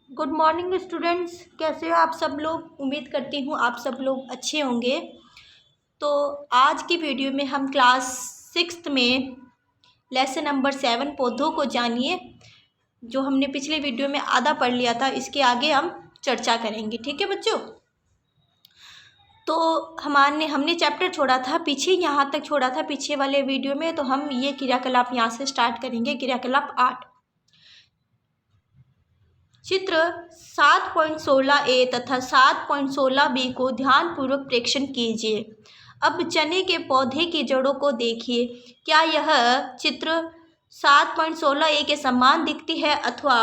Good morning students, कैसे हो आप सब लोग। उम्मीद करती हूँ आप सब लोग अच्छे होंगे। तो आज की वीडियो में हम क्लास 6 में लेसन नंबर 7 पौधों को जानिए, जो हमने पिछले वीडियो में आधा पढ़ लिया था। इसके आगे हम चर्चा करेंगे, ठीक है बच्चों। तो हमने चैप्टर छोड़ा था पीछे, यहाँ तक छोड़ा था पीछे वाले वीडियो में। तो हम ये क्रियाकलाप यहाँ से स्टार्ट करेंगे। क्रियाकलाप 8, चित्र 7.16 ए तथा 7.16 बी को ध्यानपूर्वक प्रेक्षण कीजिए। अब चने के पौधे की जड़ों को देखिए। क्या यह चित्र 7.16 ए के समान दिखती है अथवा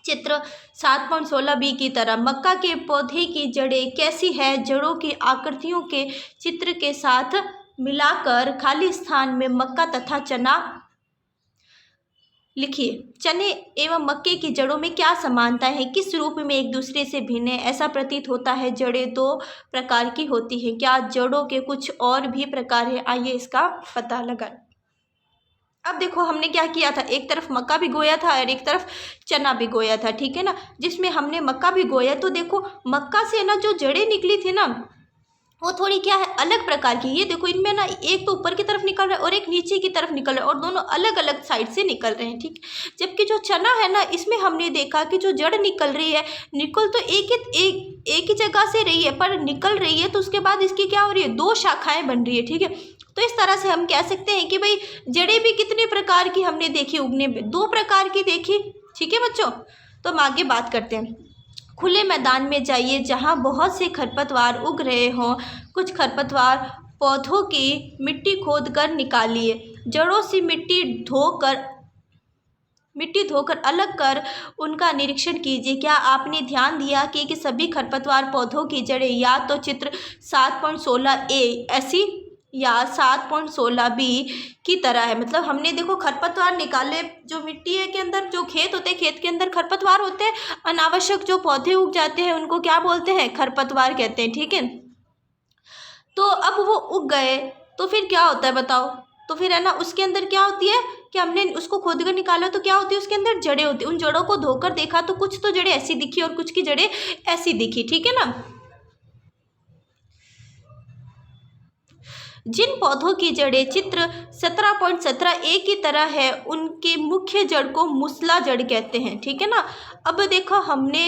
चित्र 7.16 बी की तरह। मक्का के पौधे की जड़ें कैसी है? जड़ों की आकृतियों के चित्र के साथ मिलाकर खाली स्थान में मक्का तथा चना लिखिए। चने एवं मक्के की जड़ों में क्या समानता है? किस रूप में एक दूसरे से भिन्न है? ऐसा प्रतीत होता है जड़ें दो प्रकार की होती हैं। क्या जड़ों के कुछ और भी प्रकार है? आइए इसका पता लगाएं। अब देखो हमने क्या किया था, एक तरफ मक्का भिगोया था और एक तरफ चना भिगोया था, ठीक है ना। जिसमें हमने मक्का भिगोया तो देखो मक्का से ना जो जड़ें निकली थी ना, वो थोड़ी क्या है, अलग प्रकार की। ये देखो इनमें ना एक तो ऊपर की तरफ निकल रहा है और एक नीचे की तरफ निकल रहा है, और दोनों अलग अलग साइड से निकल रहे हैं, ठीक। जबकि जो चना है ना, इसमें हमने देखा कि जो जड़ निकल रही है, निकल तो एक ही जगह से रही है, पर निकल रही है तो उसके बाद इसकी क्या हो रही है, दो शाखाएं बन रही है, ठीक है। तो इस तरह से हम कह सकते हैं कि भाई जड़ें भी कितने प्रकार की हमने देखी, उगने में 2 प्रकार की देखी, ठीक है बच्चों। तो हम आगे बात करते हैं। खुले मैदान में जाइए जहाँ बहुत से खरपतवार उग रहे हों। कुछ खरपतवार पौधों की मिट्टी खोदकर निकालिए। जड़ों से मिट्टी धोकर अलग कर उनका निरीक्षण कीजिए। क्या आपने ध्यान दिया कि सभी खरपतवार पौधों की जड़ें या तो चित्र 7.16 ए ऐसी या 7.16 बी की तरह है। मतलब हमने देखो खरपतवार निकाले, जो मिट्टी है के अंदर जो खेत होते हैं, खेत के अंदर खरपतवार होते हैं, अनावश्यक जो पौधे उग जाते हैं उनको क्या बोलते हैं, खरपतवार कहते हैं, ठीक है। तो अब वो उग गए तो फिर क्या होता है बताओ। तो फिर है ना उसके अंदर क्या होती है कि हमने उसको खोद कर निकाला तो क्या होती है, उसके अंदर जड़ें होती है। उन जड़ों को धोकर देखा तो कुछ तो जड़ें ऐसी दिखी और कुछ की जड़ें ऐसी दिखी, ठीक है ना। जिन पौधों की जड़ें चित्र 17.17 ए की तरह है उनके मुख्य जड़ को मूसला जड़ कहते हैं, ठीक है ना। अब देखो हमने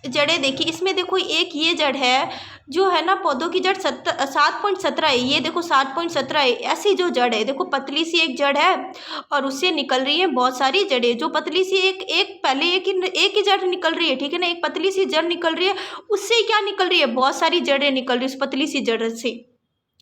जड़ें देखी, इसमें देखो एक ये जड़ है जो है ना, पौधों की जड़ 7.17 है। ये देखो 7.17 है, ऐसी जो जड़ है देखो पतली सी एक जड़ है और उससे निकल रही है बहुत सारी जड़ें। जो पतली सी पहले एक ही जड़ निकल रही है, ठीक है ना, एक पतली सी जड़ निकल रही है, उससे क्या निकल रही है, बहुत सारी जड़ें निकल रही है उस पतली सी जड़ से।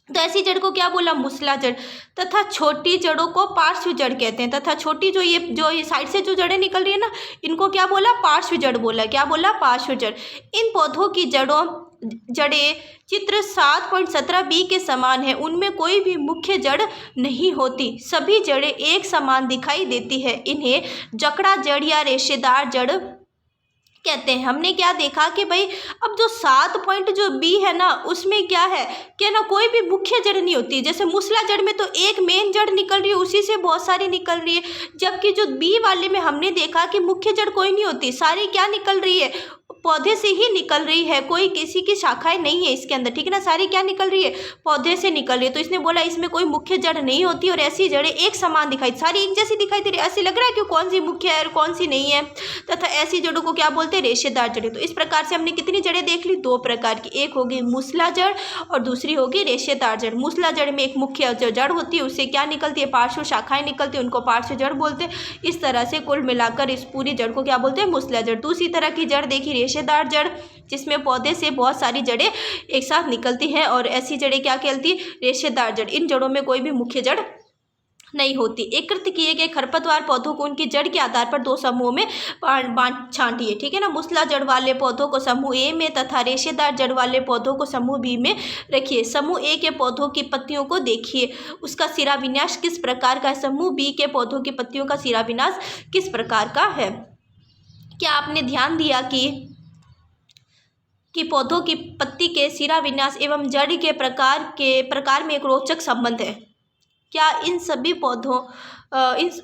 तो ऐसी जड़ को क्या बोला, मूसला जड़। तथा छोटी जड़ों को पार्श्व जड़ कहते हैं। तथा छोटी जो ये साइड से जो जड़ें निकल रही है ना, इनको क्या बोला, पार्श्व जड़ बोला। क्या बोला, पार्श्व जड़। इन पौधों की जड़ें चित्र 7.17 बी के समान है। उनमें कोई भी मुख्य जड़ नहीं होती, सभी जड़ें एक समान दिखाई देती है। इन्हें जकड़ा जड़ या रेशेदार जड़ कहते हैं। हमने क्या देखा कि भाई अब जो 7 पॉइंट जो बी है ना, उसमें क्या है कि ना कोई भी मुख्य जड़ नहीं होती। जैसे मूसला जड़ में तो एक मेन जड़ निकल रही है, उसी से बहुत सारी निकल रही है। जबकि जो बी वाले में हमने देखा कि मुख्य जड़ कोई नहीं होती, सारी क्या निकल रही है, पौधे से ही निकल रही है, कोई किसी की शाखाएं नहीं है इसके अंदर, ठीक है ना। सारी क्या निकल रही है, पौधे से निकल रही है। तो इसने बोला इसमें कोई मुख्य जड़ नहीं होती और ऐसी जड़ें एक समान दिखाई, सारी एक जैसी दिखाई दे रही है। ऐसी लग रहा है कि कौन सी मुख्य है और कौन सी नहीं है। तथा ऐसी जड़ों को क्या बोलते हैं, रेशेदार जड़ें। तो इस प्रकार से हमने कितनी जड़ें देख ली, 2 प्रकार की। एक होगी मूसला जड़ और दूसरी होगी रेशेदार जड़। मूसला जड़ में एक मुख्य जो जड़ होती है उससे क्या निकलती है, पार्श्व शाखाएं निकलती है, उनको पार्श्व जड़ बोलते हैं। इस तरह से कुल मिलाकर इस पूरी जड़ को क्या बोलते हैं, मूसला जड़। दूसरी तरह की जड़ देखी रेशेदार जड़, जिसमें पौधे से बहुत सारी जड़ें एक साथ निकलती हैं, और ऐसी जड़ें क्या कहलाती है, रेशेदार जड़। इन जड़ों में कोई भी मुख्य जड़ नहीं होती। एकत्रित किए गए खरपतवार पौधों को उनकी जड़ के आधार पर 2 समूहों में बांट छांटिए, ठीक है ना। मूसला जड़ वाले पौधों को समूह ए में तथा रेशेदार जड़ वाले पौधों को समूह बी में रखिए। समूह ए के पौधों की पत्तियों को देखिए, उसका सिरा विन्यास किस प्रकार का है। समूह बी के पौधों की पत्तियों का सिरा विन्यास किस प्रकार का है। क्या आपने ध्यान दिया कि पौधों की पत्ती के सिरा विन्यास एवं जड़ के प्रकार में एक रोचक संबंध है। क्या इन सभी पौधों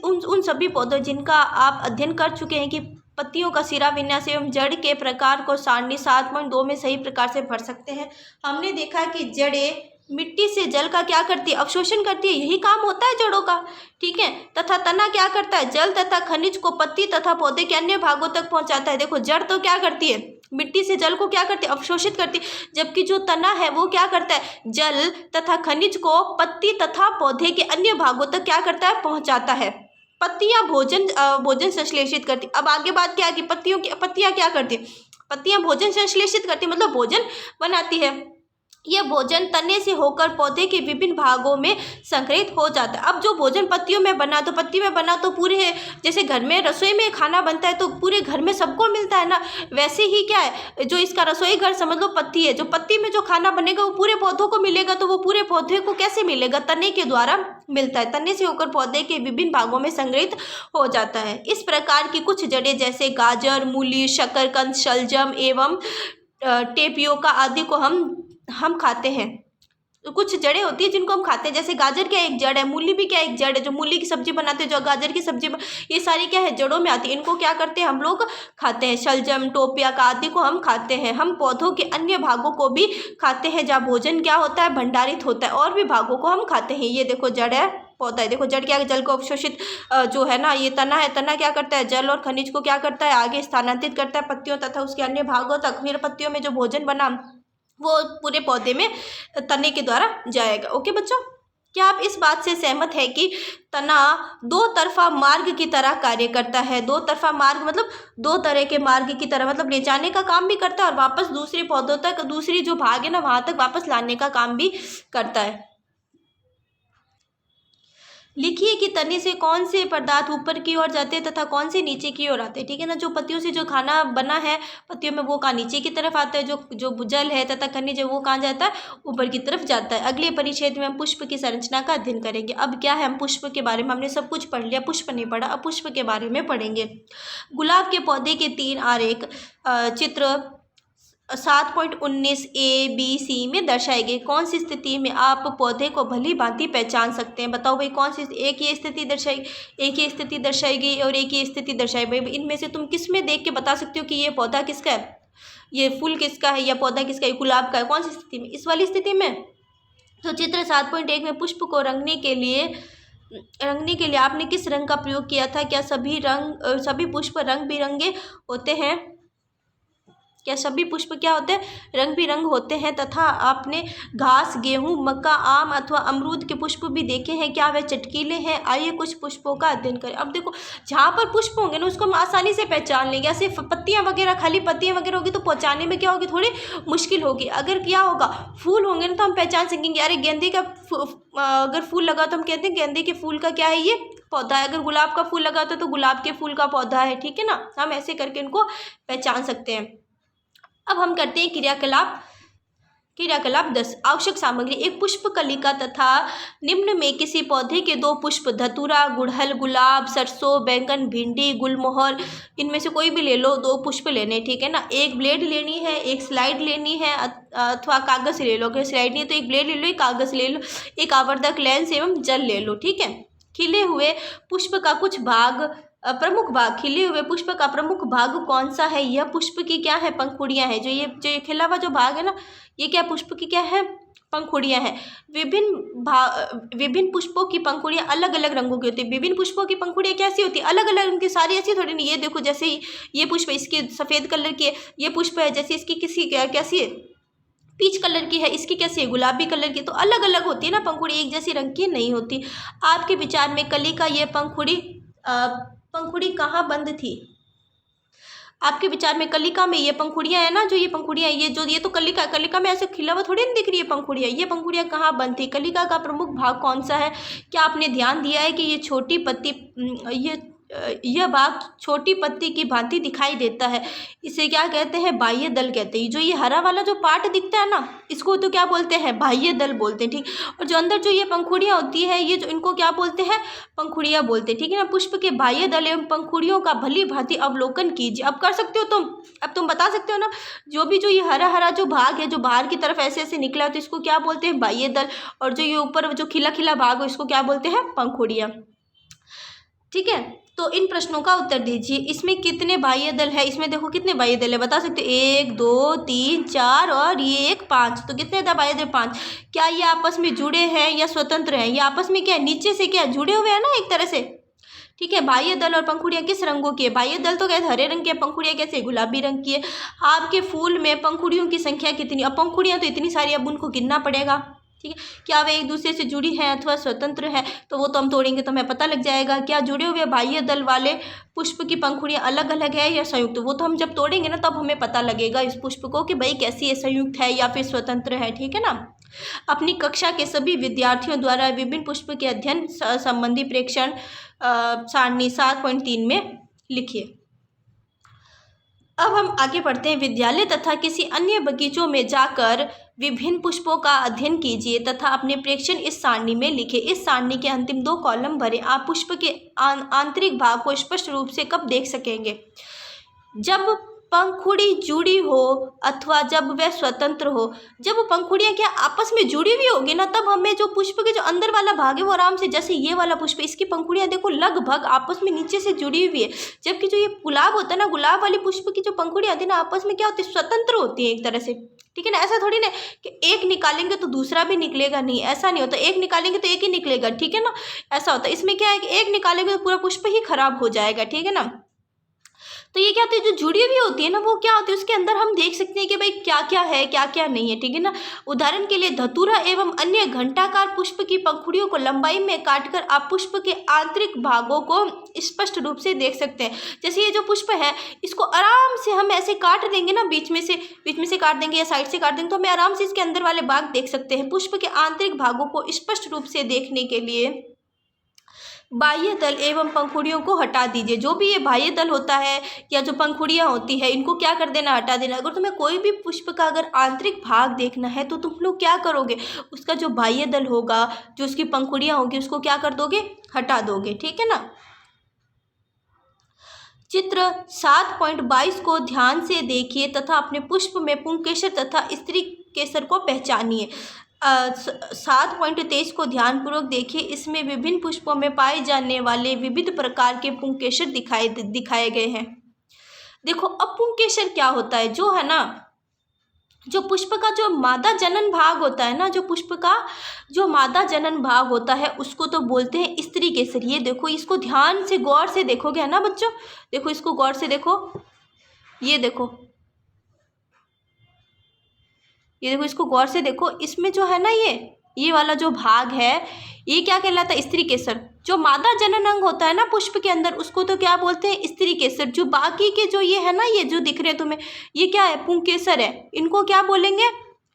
उन सभी पौधों जिनका आप अध्ययन कर चुके हैं कि पत्तियों का सिरा विन्यास एवं जड़ के प्रकार को सारणी 7.2 में सही प्रकार से भर सकते हैं। हमने देखा कि जड़ें मिट्टी से जल का क्या करती है, अवशोषण करती है, यही काम होता है जड़ों का, ठीक है। तथा तना क्या करता है, जल तथा खनिज को पत्ती तथा पौधे के अन्य भागों तक पहुंचाता है। देखो जड़ तो क्या करती है, मिट्टी से जल को क्या करती है, अवशोषित करती है, जबकि जो तना है वो क्या करता है, जल तथा खनिज को पत्ती तथा पौधे के अन्य भागों तक क्या करता है, पहुंचाता है। पत्तियां भोजन संश्लेषित करती। अब आगे बात क्या है कि पत्तियां क्या करती है, पत्तियां भोजन संश्लेषित करती, मतलब भोजन बनाती है। यह भोजन तने से होकर पौधे के विभिन्न भागों में संग्रहित हो जाता है। अब जो भोजन पत्तियों में बना, तो पत्ती में बना तो पूरे, जैसे घर में रसोई में खाना बनता है तो पूरे घर में सबको मिलता है ना, वैसे ही क्या है, जो इसका रसोई घर समझ लो पत्ती है, जो पत्ती में जो खाना बनेगा वो पूरे पौधों को मिलेगा, तो वो पूरे पौधे को कैसे मिलेगा, तने के द्वारा मिलता है। तने से होकर पौधे के विभिन्न भागों में संग्रहित हो जाता है। इस प्रकार की कुछ जड़ें जैसे गाजर, मूली, शकरकंद, शलजम एवं टेपियोका आदि को हम खाते हैं। तो कुछ जड़ें होती है जिनको हम खाते हैं, जैसे गाजर क्या एक जड़ है, मूली भी क्या एक जड़ है, जो मूली की सब्जी बनाते हैं, जो गाजर की सब्जी ये सारी क्या है, जड़ों में आती है। इनको क्या करते हैं, हम लोग खाते हैं। शलजम, टोपिया का आदि को हम खाते हैं। हम पौधों के अन्य भागों को भी खाते हैं, जहाँ भोजन क्या होता है, भंडारित होता है, और भी भागों को हम खाते हैं। ये देखो जड़ है, पौधा है। देखो जड़ क्या है, जल को अवशोषित जो है ना, ये तना है, तना क्या करता है, जल और खनिज को क्या करता है, आगे स्थानांतरित करता है पत्तियों तथा उसके अन्य भागों तक। फिर पत्तियों में जो भोजन बना वो पूरे पौधे में तने के द्वारा जाएगा। ओके बच्चों, क्या आप इस बात से सहमत है कि तना दो तरफा मार्ग की तरह कार्य करता है। दो तरफा मार्ग मतलब दो तरह के मार्ग की तरह, मतलब ले जाने का काम भी करता है और वापस दूसरे पौधों तक, दूसरी जो भाग है ना वहाँ तक वापस लाने का काम भी करता है। लिखिए कि तने से कौन से पदार्थ ऊपर की ओर जाते हैं तथा कौन से नीचे की ओर आते हैं, ठीक है ना। जो पत्तियों से जो खाना बना है पत्तियों में, वो कहाँ नीचे की तरफ आता है, जो जल है तथा खनिज है वो कहाँ जाता है, ऊपर की तरफ जाता है। अगले परिच्छेद में हम पुष्प की संरचना का अध्ययन करेंगे। अब क्या है, हम पुष्प के बारे में हमने सब कुछ पढ़ लिया, पुष्प नहीं पढ़ा, अब पुष्प के बारे में पढ़ेंगे। गुलाब के पौधे के 3 आरेख चित्र 7.19 A, B, C में दर्शाई गई कौन सी स्थिति में आप पौधे को भली भांति पहचान सकते हैं। बताओ भाई कौन सी, एक ये स्थिति दर्शाई, एक ये स्थिति दर्शाई गई और एक ये स्थिति दर्शाई गई। इनमें से तुम किस में देख के बता सकते हो कि ये पौधा किसका है, ये फूल किसका है, या पौधा किसका है, गुलाब का है, कौन सी स्थिति में, इस वाली स्थिति में। तो चित्र 7.1 में पुष्प को रंगने के लिए आपने किस रंग का प्रयोग किया था। क्या सभी पुष्प रंग बिरंगे होते हैं, क्या सभी पुष्प क्या होते हैं, रंग बिरंग होते हैं। तथा आपने घास, गेहूं, मक्का, आम अथवा अमरूद के पुष्प भी देखे हैं, क्या वे चटकीले हैं। आइए कुछ पुष्पों का अध्ययन करें। अब देखो जहाँ पर पुष्प होंगे ना उसको हम आसानी से पहचान लेंगे। ऐसे पत्तियाँ वगैरह, खाली पत्तियाँ वगैरह होगी तो पहचानने में क्या होगी, थोड़ी मुश्किल होगी। अगर क्या होगा, फूल होंगे ना तो हम पहचान सकेंगे, अरे गेंदे का अगर फूल लगा तो हम कहते हैं गेंदे के फूल का क्या है, ये पौधा है। अगर गुलाब का फूल लगा तो गुलाब के फूल का पौधा है, ठीक है ना। हम ऐसे करके इनको पहचान सकते हैं। अब हम करते हैं क्रियाकलाप 10। आवश्यक सामग्री, एक पुष्प कलिका तथा निम्न में किसी पौधे के 2 पुष्प, धतूरा, गुड़हल, गुलाब, सरसों, बैंगन, भिंडी, गुलमोहर, इनमें से कोई भी ले लो, 2 पुष्प लेने, ठीक है ना। एक ब्लेड लेनी है, एक स्लाइड लेनी है अथवा कागज ले लो। अगर स्लाइड नहीं है तो एक ब्लेड ले लो, एक कागज ले लो, एक आवर्धक लेंस एवं जल ले लो, ठीक है। खिले हुए पुष्प का कुछ भाग, प्रमुख भाग, खिले हुए पुष्प का प्रमुख भाग कौन सा है, यह पुष्प की क्या है, पंखुड़ियां हैं। जो ये खिला हुआ जो भाग है ना, ये क्या पुष्प की क्या है, पंखुड़ियां हैं। विभिन्न पुष्पों की पंखुड़ियां अलग अलग रंगों की होती है। विभिन्न पुष्पों की पंखुड़ियां कैसी होती है, अलग अलग रंग की, सारी ऐसी थोड़ी नहीं। ये देखो जैसे ये पुष्प इसके सफ़ेद कलर की है, ये पुष्प है जैसे इसकी किसी कैसी है, पीच कलर की है, इसकी कैसी है, गुलाबी कलर की। तो अलग अलग होती है ना पंखुड़ी, एक जैसी रंग की नहीं होती। आपके विचार में कली का ये पंखुड़ी कहाँ बंद थी। आपके विचार में कलिका में ये पंखुड़ियाँ है ना, जो ये पंखुड़ियाँ, ये तो कलिका में ऐसे खिला हुआ थोड़ी नहीं दिख रही है पंखुड़ियाँ। ये पंखुड़ियाँ कहाँ बंद थी, कलिका का प्रमुख भाग कौन सा है। क्या आपने ध्यान दिया है कि ये छोटी पत्ती, यह भाग छोटी पत्ती की भांति दिखाई देता है। इसे क्या कहते हैं, बाह्य दल कहते हैं। जो ये हरा वाला जो पार्ट दिखता है ना, इसको तो क्या बोलते हैं, बाह्य दल बोलते हैं, ठीक। और जो अंदर जो ये पंखुड़ियाँ होती है, ये जो इनको क्या बोलते हैं, पंखुड़ियाँ बोलते हैं, ठीक है ना। पुष्प के बाह्य दल एवं पंखुड़ियों का भली भांति अवलोकन कीजिए। अब कर सकते हो तुम, अब तुम बता सकते हो ना, जो ये हरा हरा जो भाग है, जो बाहर की तरफ ऐसे ऐसे निकला तो इसको क्या बोलते हैं, बाह्य दल। और जो ये ऊपर जो खिला खिला भाग हो इसको क्या बोलते हैं, पंखुड़ियाँ, ठीक है। तो इन प्रश्नों का उत्तर दीजिए। इसमें कितने बाह्य दल है? इसमें देखो कितने बाह्य दल है, बता सकते हो? 1 2 3 4 और ये एक 5। तो कितने था बाह्य दल? 5। क्या ये आपस में जुड़े हैं या स्वतंत्र हैं? ये आपस में क्या है, नीचे से क्या जुड़े हुए हैं ना एक तरह से, ठीक है। बाह्य दल और पंखुड़ियाँ किस रंगों की है? बाह्य दल तो कहते हरे रंग की है, पंखुड़ियाँ कैसे? गुलाबी रंग की है। आपके फूल में पंखुड़ियों की संख्या कितनी? अब पंखुड़ियाँ तो इतनी सारी, अब उनको गिनना पड़ेगा, ठीक है। क्या वे एक दूसरे से जुड़ी हैं अथवा स्वतंत्र है? तो वो तो हम तोड़ेंगे तो हमें पता लग जाएगा। क्या जुड़े हुए बाह्य दल वाले पुष्प की पंखुड़ियाँ अलग अलग है या संयुक्त? वो तो हम जब तोड़ेंगे ना तब हमें पता लगेगा इस पुष्प को कि भाई कैसी है, संयुक्त है या फिर स्वतंत्र है, ठीक है ना। अपनी कक्षा के सभी विद्यार्थियों द्वारा विभिन्न पुष्प के अध्ययन संबंधी प्रेक्षण सारणी 7.3 में लिखिए। अब हम आगे बढ़ते हैं। विद्यालय तथा किसी अन्य बगीचों में जाकर विभिन्न पुष्पों का अध्ययन कीजिए तथा अपने प्रेक्षण इस सारणी में लिखे। इस सारणी के अंतिम 2 कॉलम भरें। आप पुष्प के आंतरिक भाग को स्पष्ट रूप से कब देख सकेंगे? जब पंखुड़ी जुड़ी हो अथवा जब वह स्वतंत्र हो। जब पंखुड़ियाँ क्या आपस में जुड़ी हुई होगी ना, तब हमें जो पुष्प के जो अंदर वाला भाग है वो आराम से, जैसे ये वाला पुष्प, इसकी पंखुड़ियाँ देखो लगभग आपस में नीचे से जुड़ी हुई है। जबकि जो ये गुलाब होता है ना, गुलाब वाली पुष्प की जो पंखुड़ियाँ आती है ना, आपस में क्या होती है, स्वतंत्र होती है एक तरह से, ठीक है ना। ऐसा थोड़ी ना कि एक निकालेंगे तो दूसरा भी निकलेगा, नहीं, ऐसा नहीं होता। एक निकालेंगे तो एक ही निकलेगा, ठीक है ना, ऐसा होता है। इसमें क्या है कि एक निकालेंगे तो पूरा पुष्प ही खराब हो जाएगा, ठीक है ना। तो ये क्या होती है, जो जुड़ी हुई होती है ना, वो क्या होती है, उसके अंदर हम देख सकते हैं कि भाई क्या क्या है क्या क्या नहीं है, ठीक है ना। उदाहरण के लिए धतूरा एवं अन्य घंटाकार पुष्प की पंखुड़ियों को लंबाई में काटकर आप पुष्प के आंतरिक भागों को स्पष्ट रूप से देख सकते हैं। जैसे ये जो पुष्प है, इसको आराम से हम ऐसे काट देंगे ना, बीच में से काट देंगे या साइड से काट देंगे, तो हमें आराम से इसके अंदर वाले भाग देख सकते हैं। पुष्प के आंतरिक भागों को स्पष्ट रूप से देखने के लिए बाह्य दल एवं पंखुड़ियों को हटा दीजिए। जो भी ये बाह्य दल होता है या जो पंखुड़ियाँ होती है, इनको क्या कर देना, हटा देना। अगर तुम्हें कोई भी पुष्प का अगर आंतरिक भाग देखना है तो तुम लोग क्या करोगे, उसका जो बाह्य दल होगा, जो उसकी पंखुड़ियाँ होगी, उसको क्या कर दोगे, हटा दोगे, ठीक है ना। चित्र 7.22 को ध्यान से देखिए तथा अपने पुष्प में पुंकेसर तथा स्त्री केसर को पहचानिए। 7.23 को ध्यानपूर्वक देखिए। इसमें विभिन्न पुष्पों में पाए जाने वाले विविध प्रकार के पुंकेसर दिखाए गए हैं। देखो अब पुंकेसर क्या होता है, जो है ना, जो पुष्प का जो मादा जनन भाग होता है ना, जो पुष्प का जो मादा जनन भाग होता है उसको तो बोलते हैं स्त्री केसर। ये देखो, इसको ध्यान से गौर से देखोगे है ना बच्चों, देखो इसको गौर से देखो, ये देखो, ये देखो, इसको गौर से देखो। इसमें जो है ना, ये वाला जो भाग है, ये क्या कहलाता है, स्त्री केसर। जो मादा जनन अंग होता है ना पुष्प के अंदर, उसको तो क्या बोलते हैं, स्त्री केसर। जो बाकी के जो ये है ना, ये जो दिख रहे हैं तुम्हें, ये क्या है, पुंकेसर है। इनको क्या बोलेंगे,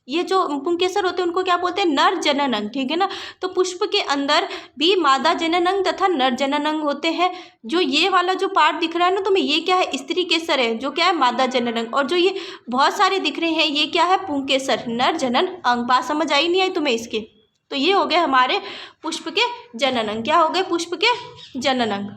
ये जो पुंकेसर होते हैं उनको क्या बोलते हैं, नर जनन अंग, ठीक है ना। तो पुष्प के अंदर भी मादा जनन अंग तथा नर जनन अंग होते हैं। जो ये वाला जो पार्ट दिख रहा है ना तुम्हें, ये क्या है, स्त्री केसर है, जो क्या है, मादा जनन अंग। और जो ये बहुत सारे दिख रहे हैं, ये क्या है, पुंकेसर, नर जनन अंग। बात समझ आई नहीं आई तुम्हें इसके? तो ये हो गए हमारे पुष्प के जनन अंग। क्या हो गए, पुष्प के जनन अंग।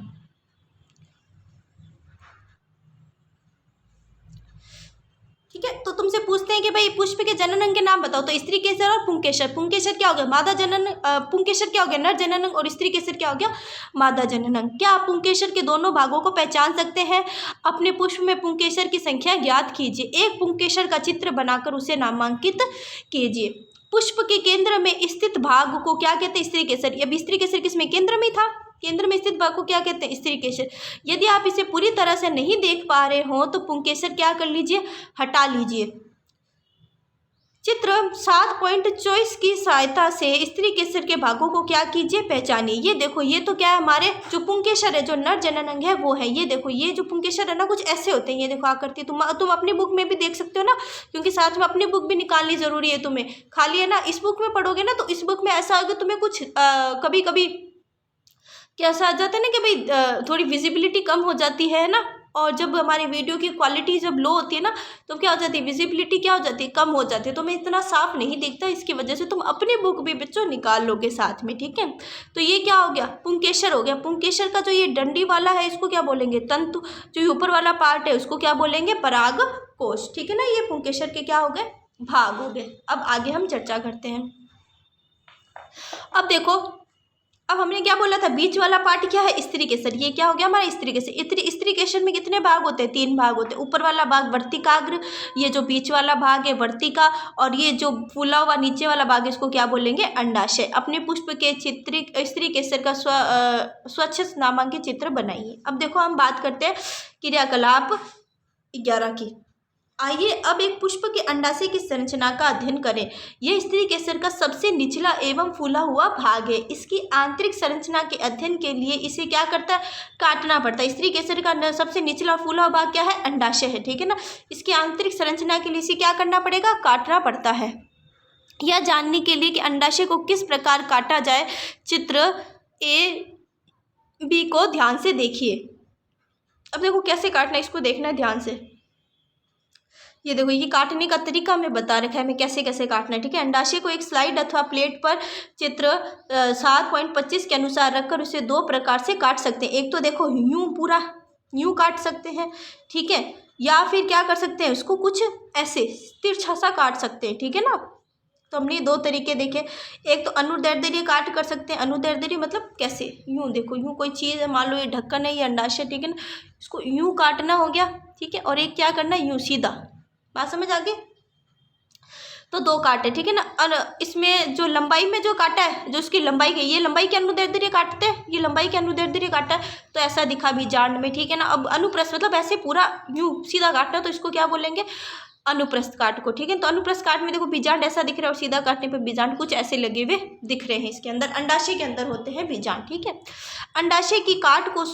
ठीक है, तो तुमसे पूछते हैं कि भाई पुष्प के जनन अंग के नाम बताओ, तो स्त्री केसर और पुंकेसर। पुंकेसर क्या हो गया, मादा जनन, पुंकेसर क्या हो गया, नर जनन अंग, और स्त्री केसर क्या हो गया, मादा जनन अंग। क्या आप पुंकेसर के दोनों भागों को पहचान सकते हैं? अपने पुष्प में पुंकेसर की संख्या ज्ञात कीजिए। एक पुंकेसर का चित्र बनाकर उसे नामांकित कीजिए। पुष्प के केंद्र में स्थित भाग को क्या कहते हैं, स्त्री केसर। अब स्त्री केसर किसमें, केंद्र में था, केंद्र में स्थित भाग को क्या कहते हैं, स्त्री केसर। यदि आप इसे पूरी तरह से नहीं देख पा रहे हो तो पुंकेसर क्या कर लीजिए, हटा लीजिए। चित्र 7.24 की सहायता से स्त्री केसर के भागों को क्या कीजिए, पहचानिए। ये देखो, ये तो क्या है, हमारे जो पुंकेसर है, जो नर जनन अंग है वो है। ये देखो, ये जो पुंकेसर है ना, कुछ ऐसे होते हैं, ये देखो आकृति। तुम अपनी बुक में भी देख सकते हो ना, क्योंकि साथ में अपनी बुक भी निकालनी जरूरी है तुम्हें। खाली है ना, इस बुक में पढ़ोगे ना तो इस बुक में ऐसा होगा, तुम्हें कुछ कभी कभी कैसा आ जाता है ना कि भाई थोड़ी विजिबिलिटी कम हो जाती है ना। और जब हमारी वीडियो की क्वालिटी जब लो होती है ना, तो क्या हो जाती है, विजिबिलिटी क्या हो जाती है, कम हो जाती है, तो मैं इतना साफ नहीं दिखता। इसकी वजह से तुम अपनी बुक भी बच्चों निकाल लोगे साथ में, ठीक है। तो ये क्या हो गया, पुंकेसर हो गया। पुंकेसर का जो ये डंडी वाला है, इसको क्या बोलेंगे, तंतु। जो ऊपर वाला पार्ट है उसको क्या बोलेंगे, पराग कोश, ठीक है ना। ये पुंकेसर के क्या हो गए, भाग हो गए। अब आगे हम चर्चा करते हैं। अब देखो, अब हमने क्या बोला था, बीच वाला पार्ट क्या है, स्त्री केसर। ये क्या हो गया हमारा स्त्री केसर। स्त्री केसर में कितने भाग होते हैं, 3 भाग होते हैं। ऊपर वाला भाग वर्तिकाग्र, ये जो बीच वाला भाग है वर्तिका, और ये जो फूला हुआ नीचे वाला भाग है इसको क्या बोलेंगे, अंडाशय। अपने पुष्प के स्त्री केसर का स्वच्छ नामांकित चित्र बनाइए। अब देखो हम बात करते हैं क्रियाकलाप 11 की। आइए अब एक पुष्प के अंडाशय की संरचना का अध्ययन करें। यह स्त्री केसर का सबसे निचला एवं फूला हुआ भाग है। इसकी आंतरिक संरचना के अध्ययन के लिए इसे क्या करता है, काटना पड़ता है। स्त्री केसर का सबसे निचला फूला हुआ भाग क्या है, अंडाशय है, ठीक है ना। इसकी आंतरिक संरचना के लिए इसे क्या करना पड़ेगा, काटना पड़ता है। यह जानने के लिए कि अंडाशय को किस प्रकार काटा जाए, चित्र A-B को ध्यान से देखिए। अब देखो कैसे काटना है, इसको देखना है ध्यान से। ये देखो, ये काटने का तरीका हमें बता रखा है, हमें कैसे कैसे काटना है, ठीक है। अंडाशय को एक स्लाइड अथवा प्लेट पर चित्र 7.25 के अनुसार रखकर उसे 2 प्रकार से काट सकते हैं। एक तो देखो यूं पूरा यूं काट सकते हैं, ठीक है, या फिर क्या कर सकते हैं, उसको कुछ ऐसे तिरछा सा काट सकते हैं, ठीक है ना। तो हमने 2 तरीके देखे। एक तो अनुदैर्ध्य काट कर सकते हैं। अनुदैर्ध्य मतलब कैसे, यूं देखो, यूं कोई चीज़ है, मान लो ये ढक्कन है, ये अंडाशय, ठीक है ना, इसको यूं काटना हो गया, ठीक है। और एक क्या करना है, यूं सीधा। बात समझ आ गई। तो 2 काटे, ठीक है ना। और इसमें जो लंबाई में जो काटा है, जो उसकी लंबाई की, ये लंबाई के अनुदैर्ध्य काटते हैं, ये लंबाई के अनुदैर्ध्य काटा है, तो ऐसा दिखा बीजांड में, ठीक है ना। अब अनुप्रस्थ मतलब ऐसे पूरा यूं सीधा काटना, तो इसको क्या बोलेंगे, अनुप्रस्थ काट को, ठीक है। तो अनुप्रस्थ काट में देखो बीजांड ऐसा दिख रहा है और सीधा काटने पे बीजांड कुछ ऐसे लगे हुए दिख रहे हैं। इसके अंदर अंडाशय के अंदर होते हैं बीजांड, ठीक है। अंडाशय की काट को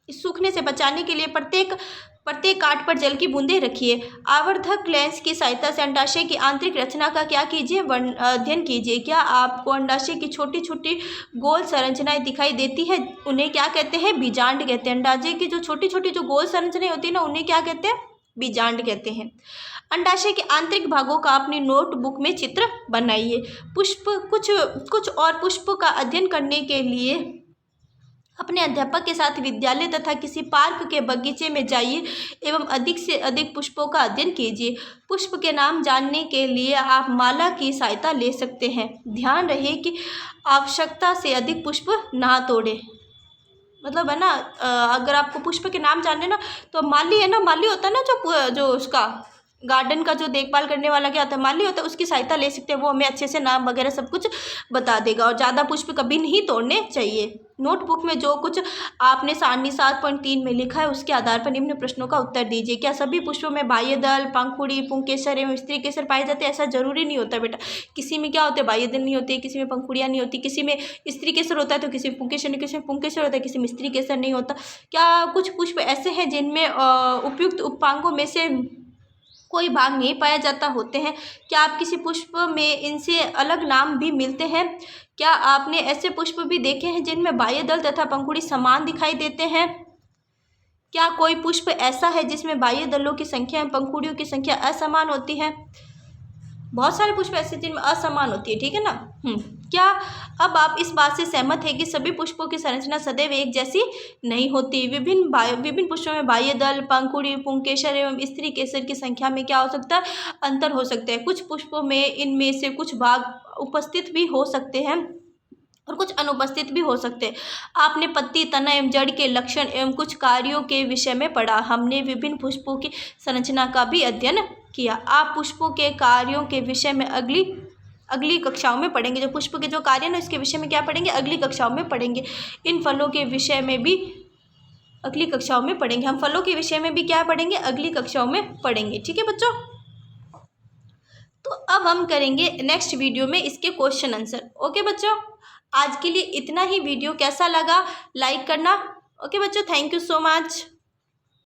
सूखने से बचाने के लिए प्रत्येक काट पर जल की बूंदें रखिए। आवर्धक लेंस की सहायता से अंडाशय की आंतरिक रचना का क्या कीजिए, अध्ययन कीजिए। क्या आपको अंडाशय की छोटी छोटी गोल संरचनाएं दिखाई देती है, उन्हें क्या कहते हैं, बीजांड कहते हैं। अंडाशय की जो छोटी छोटी जो गोल संरचनाएं होती है ना, उन्हें क्या कहते हैं, बीजांड कहते हैं। अंडाशय के आंतरिक भागों का अपनी नोटबुक में चित्र बनाइए। पुष्प कुछ और पुष्प का अध्ययन करने के लिए अपने अध्यापक के साथ विद्यालय तथा किसी पार्क के बगीचे में जाइए एवं अधिक से अधिक पुष्पों का अध्ययन कीजिए। पुष्प के नाम जानने के लिए आप माला की सहायता ले सकते हैं। ध्यान रहे कि आवश्यकता से अधिक पुष्प ना तोड़े। मतलब है ना, अगर आपको पुष्प के नाम जानने ना, तो माली है ना, माली होता है ना, जो उसका गार्डन का जो देखभाल करने वाला क्या होता है, माली होता है, उसकी सहायता ले सकते हैं। वो हमें अच्छे से नाम वगैरह सब कुछ बता देगा। और ज़्यादा पुष्प कभी नहीं तोड़ने चाहिए। नोटबुक में जो कुछ आपने सारणी 7.3 में लिखा है उसके आधार पर निम्न प्रश्नों का उत्तर दीजिए। क्या सभी पुष्पों में बाह्य दल, पंखुड़ी, पुंकेसर एवं स्त्री केसर पाए जाते हैं? ऐसा जरूरी नहीं होता बेटा। किसी में क्या होते हैं, बाह्य दल नहीं होते, किसी में पंखुड़ियाँ नहीं होती, किसी में स्त्री केसर होता है तो किसी में पुंकेसर नहीं, किसी में पुंकेसर होता है, किसी में स्त्री केसर नहीं होता। क्या कुछ पुष्प ऐसे हैं जिनमें उपयुक्त उपांगों में से कोई भाग नहीं पाया जाता होते हैं? क्या आप किसी पुष्प में इनसे अलग नाम भी मिलते हैं? क्या आपने ऐसे पुष्प भी देखे हैं जिनमें बाह्य दल तथा पंखुड़ी समान दिखाई देते हैं? क्या कोई पुष्प ऐसा है जिसमें बाह्य दलों की संख्या एवं पंखुड़ियों की संख्या असमान होती है? बहुत सारे पुष्प ऐसे जिनमें असमान होती है, ठीक है ना। क्या अब आप इस बात से सहमत हैं कि सभी पुष्पों की संरचना सदैव एक जैसी नहीं होती? विभिन्न पुष्पों में बाह्य दल, पंखुड़ी, पुंकेसर एवं स्त्री केसर की संख्या में क्या हो सकता है, अंतर हो सकता है। कुछ पुष्पों में इनमें से कुछ भाग उपस्थित भी हो सकते हैं और कुछ अनुपस्थित भी हो सकते हैं। आपने पत्ती, तना एवं जड़ के लक्षण एवं कुछ कार्यों के विषय में पढ़ा। हमने विभिन्न पुष्पों की संरचना का भी अध्ययन किया। आप पुष्पों के कार्यों के विषय में अगली कक्षाओं में पढ़ेंगे। जो पुष्प के जो कार्य ना, इसके विषय में क्या पढ़ेंगे, अगली कक्षाओं में पढ़ेंगे। इन फलों के विषय में भी अगली कक्षाओं में पढ़ेंगे। हम फलों के विषय में भी क्या पढ़ेंगे, अगली कक्षाओं में पढ़ेंगे, ठीक है बच्चों। तो अब हम करेंगे नेक्स्ट वीडियो में इसके क्वेश्चन आंसर। ओके बच्चों, आज के लिए इतना ही। वीडियो कैसा लगा लाइक करना। ओके बच्चों, थैंक यू सो मच।